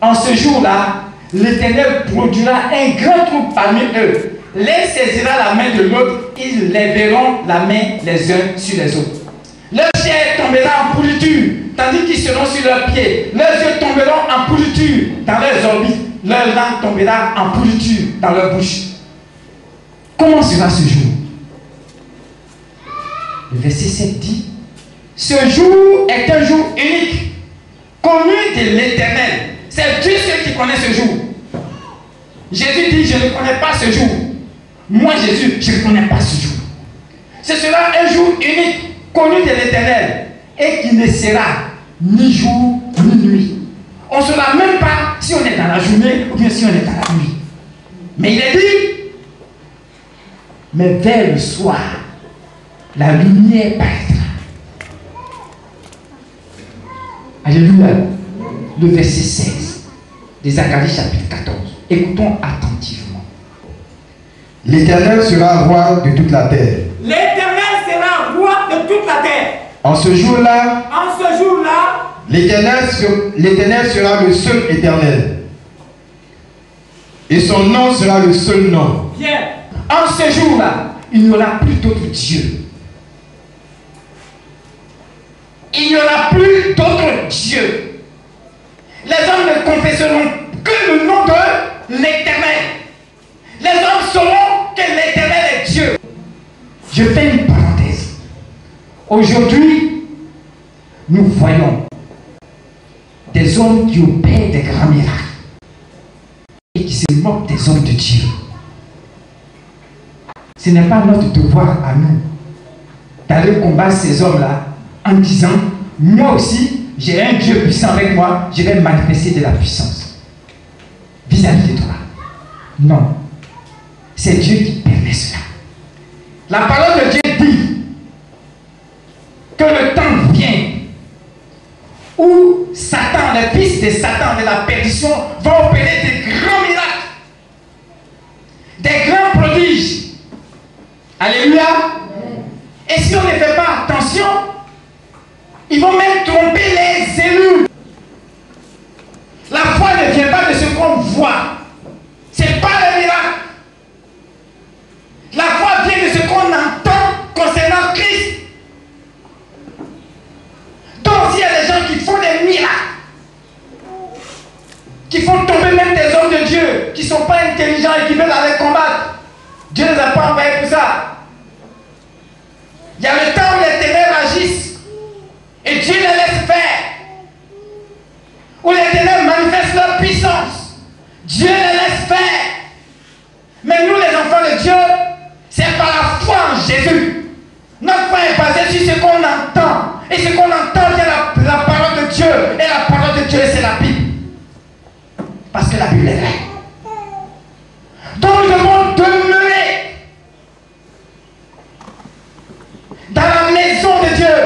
En ce jour-là, l'Éternel produira un grand troupe parmi eux. L'un saisira la main de l'autre, ils lèveront la main les uns sur les autres. Leur chair tombera en pourriture, tandis qu'ils seront sur leurs pieds. Leurs yeux tomberont en pourriture dans leurs orbites. Leur langue tombera en pourriture dans leur bouche. Comment sera ce jour? Le verset 7 dit: ce jour est un jour unique, connu de l'Éternel. C'est Dieu seul qui connaît ce jour. Jésus dit: je ne connais pas ce jour. Moi, Jésus, je ne connais pas ce jour. Ce sera un jour unique, connu de l'Éternel, et qui ne sera ni jour ni nuit. On ne saura même pas si on est dans la journée ou bien si on est dans la nuit. Mais il est dit: mais vers le soir, la lumière paraîtra. Alléluia. Le verset 16 de Zacharie chapitre 14. Écoutons attentivement. L'Éternel sera roi de toute la terre. L'Éternel sera roi de toute la terre. En ce jour-là, l'Éternel sera le seul éternel. Et son nom sera le seul nom. Bien. En ce jour-là, il n'y aura plus d'autre Dieu. Il n'y aura plus d'autre Dieu. Les hommes ne confesseront que le nom de l'Éternel. Les hommes sauront que l'Éternel est Dieu. Je fais une parenthèse. Aujourd'hui, nous voyons des hommes qui opèrent des grands miracles et qui se moquent des hommes de Dieu. Ce n'est pas notre devoir à nous d'aller combattre ces hommes-là en disant: moi aussi, j'ai un Dieu puissant avec moi, je vais manifester de la puissance vis-à-vis de toi. Non. C'est Dieu qui permet cela. La parole de Dieu dit que le temps vient où Satan, les fils de Satan, de la perdition, vont opérer des grands miracles, des grands prodiges. Alléluia. Et si on ne fait pas attention, ils vont même tromper les élus. La foi ne vient pas de ce qu'on voit. Ce n'est pas le miracle. La foi vient de ce qu'on entend concernant Christ. Donc s'il y a des gens qui font des miracles, qui font tomber même des hommes de Dieu, qui ne sont pas intelligents et qui veulent aller combattre, Dieu ne les a pas envoyés pour ça. Il y a le temps où les ténèbres agissent et Dieu les laisse faire. Où les ténèbres manifestent leur puissance, Dieu les laisse faire. Mais nous les enfants de Dieu, c'est par la foi en Jésus. Notre foi est basée sur ce qu'on entend. Et ce qu'on entend vient la parole de Dieu. Et la parole de Dieu, c'est la Bible. Parce que la Bible est vraie. Donc nous devons demeurer dans la maison de Dieu.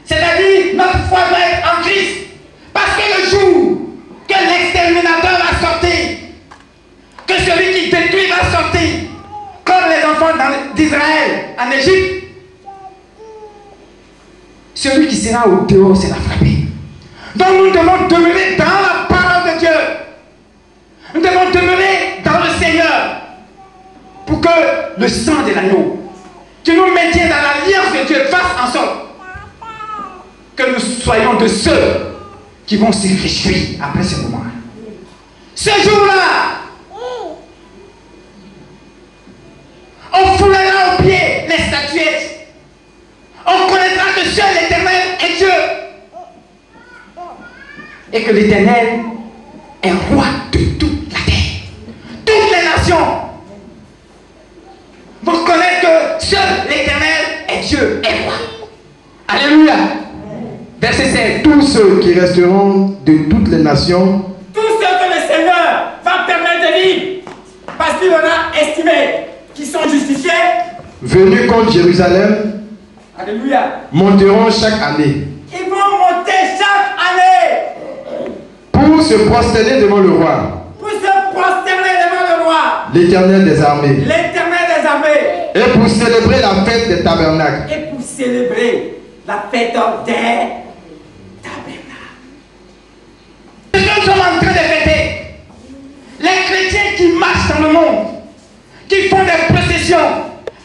C'est-à-dire, notre foi doit être en Christ. Parce que le jour que l'exterminateur va sortir, que celui qui détruit va sortir, comme les enfants d'Israël en Égypte, celui qui sera au dehors sera frappé. Donc nous devons demeurer dans la parole de Dieu. Nous devons demeurer dans le Seigneur pour que le sang de l'agneau qui nous maintient dans l'alliance de Dieu fasse en sorte que nous soyons de ceux qui vont se réjouir après ce moment. Ce jour-là, on foulera aux pieds les statuettes. On connaîtra que seul l'Éternel est Dieu. Et que l'Éternel est roi de toute la terre. Toutes les nations vont connaître que seul l'Éternel est Dieu et roi. Alléluia. Verset 7. Tous ceux qui resteront de toutes les nations, tous ceux que le Seigneur va permettre de vivre, parce qu'il en a estimé qu'ils sont justifiés, venus contre Jérusalem, alléluia, monteront chaque année ils vont monter chaque année pour se prosterner devant le roi, pour se prosterner devant le roi, l'Éternel des armées, l'Éternel des armées, et pour célébrer la fête des tabernacles. et pour célébrer la fête des tabernacles. Ce que nous sommes en dans le monde, qui font des processions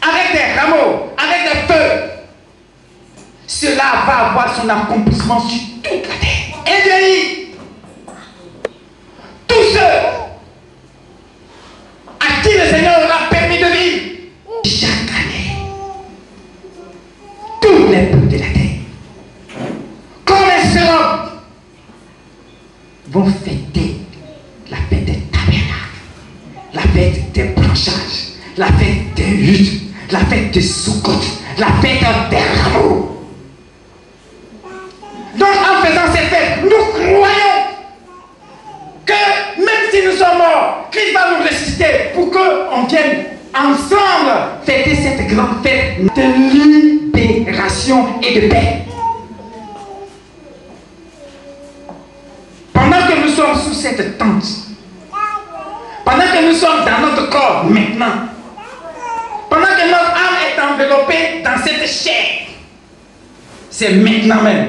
avec des rameaux, avec des feux, cela va avoir son accomplissement sur toute la terre. Et Dieu dit, tous ceux à qui le Seigneur aura permis de vivre chaque année, tous les peuples de la terre, comme les séraphes, vont fêter la fête des tabernacles, la fête des branchages, la fête des huttes, la fête des Sukkot, la fête des rameaux. Donc en faisant cette fête, nous croyons que même si nous sommes morts, Christ va nous ressusciter pour qu'on vienne ensemble fêter cette grande fête de libération et de paix. Pendant que nous sommes sous cette tente, pendant que nous sommes dans notre corps maintenant, pendant que notre âme est enveloppée dans cette chair, c'est maintenant même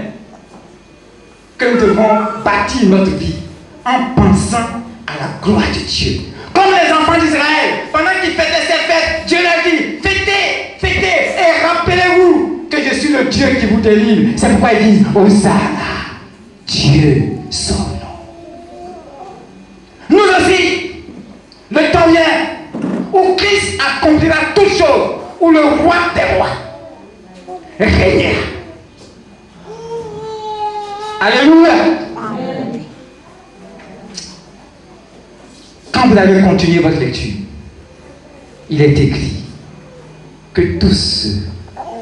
que nous devons bâtir notre vie en pensant à la gloire de Dieu. Comme les enfants d'Israël, pendant qu'ils fêtaient cette fête, Dieu leur dit, fêtez, fêtez, et rappelez-vous que je suis le Dieu qui vous délivre. C'est pourquoi ils disent, Hosanna, Dieu son nom. Nous aussi, le temps vient où Christ accomplira toutes choses, où le roi des rois régnera. Alléluia. Quand vous allez continuer votre lecture, il est écrit que tous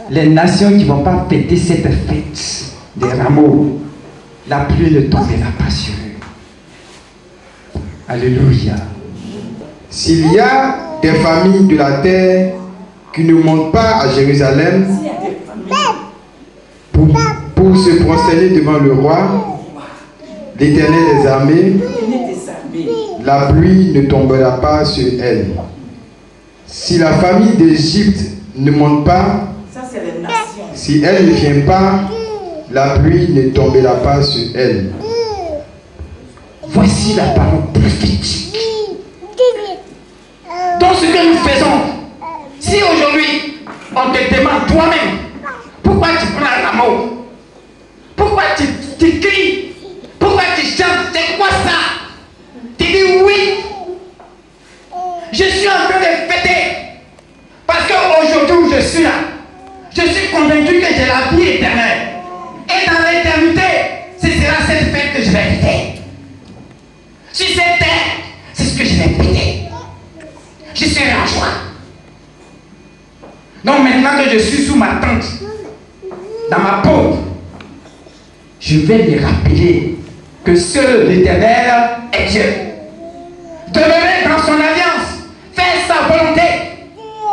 les nations qui ne vont pas fêter cette fête des rameaux, la pluie ne tombera pas sur eux. Alléluia. S'il y a des familles de la terre qui ne montent pas à Jérusalem pour se prosterner devant le roi, l'Éternel des armées, la pluie ne tombera pas sur elle. Si la famille d'Égypte ne monte pas, si elle ne vient pas, la pluie ne tombera pas sur elle. Voici la parole prophétique. Donc ce que nous faisons, si aujourd'hui on te demande toi-même, pourquoi tu prends un rameau? Pourquoi tu cries? Pourquoi tu chantes? C'est quoi ça? Tu dis oui. Je suis en train de fêter. Parce qu'aujourd'hui où je suis là, je suis convaincu que j'ai la vie éternelle. Et dans l'éternité, ce sera cette fête que je vais fêter. Sur cette terre, c'est ce que je vais fêter. Je serai en joie. Donc maintenant que je suis sous ma tente, dans ma peau, je vais lui rappeler que seul l'Éternel est Dieu. Demeurer dans son alliance, faire sa volonté.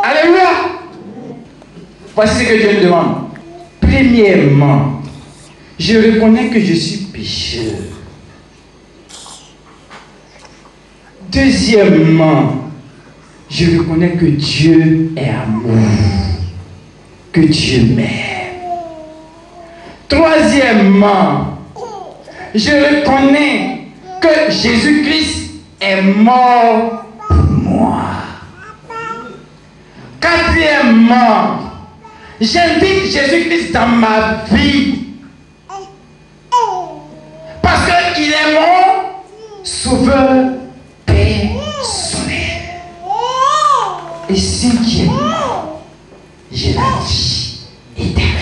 Alléluia. Voici ce que Dieu nous demande. Premièrement, je reconnais que je suis pécheur. Deuxièmement, je reconnais que Dieu est amour, que Dieu m'aime. Troisièmement, je reconnais que Jésus-Christ est mort pour moi. Quatrièmement, j'invite Jésus-Christ dans ma vie parce qu'il est mon sauveur personnel. Et cinquièmement, j'ai la vie éternelle.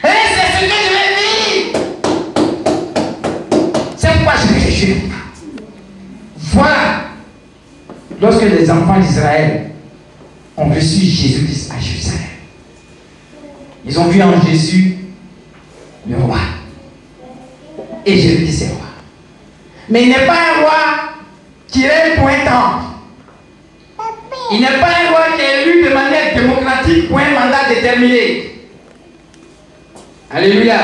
Et c'est ce que je vais vivre. C'est pourquoi je me réjouis. Voilà. Lorsque les enfants d'Israël ont reçu Jésus-Christ à Jérusalem, ils ont vu en Jésus le roi. Et Jésus-Christ est roi. Mais il n'est pas un roi qui règne pour un temps. Il n'est pas un roi qui est élu de manière démocratique pour un mandat déterminé. Alléluia.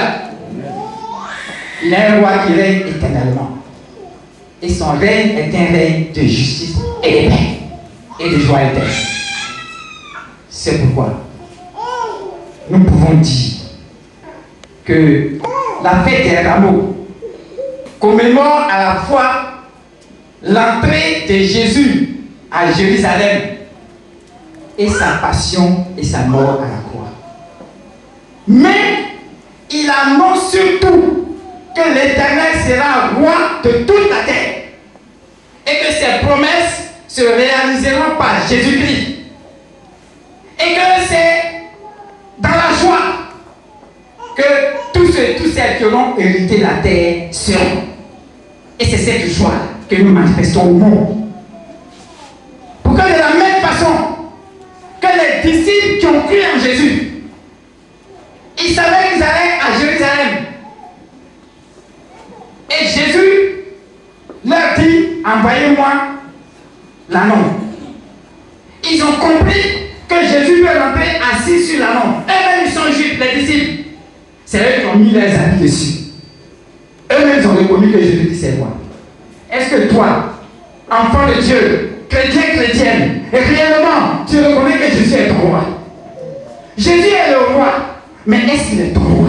Il est un roi qui règne éternellement. Et son règne est un règne de justice et de paix et de joie éternelle. C'est pourquoi nous pouvons dire que la fête des rameaux commémore à la fois l'entrée de Jésus à Jérusalem et sa passion et sa mort à la croix. Mais il annonce surtout que l'Éternel sera roi de toute la terre et que ses promesses se réaliseront par Jésus-Christ. Et que c'est dans la joie que tous ceux qui auront hérité la terre seront. Et c'est cette joie que nous manifestons au monde. Pour que de la même façon que les disciples qui ont cru en Jésus, ils savaient qu'ils allaient à Jérusalem. Et Jésus leur dit, envoyez-moi l'anneau. Ils ont compris que Jésus peut rentrer assis sur l'anneau. Eux-mêmes, ils sont juifs, les disciples. C'est eux qui ont mis leurs habits dessus. Eux-mêmes, ils ont reconnu que Jésus dit c'est moi. Est-ce que toi, enfant de Dieu, chrétien, chrétienne, et réellement, tu reconnais que Jésus est ton roi? Jésus est le roi, mais est-ce qu'il est ton roi?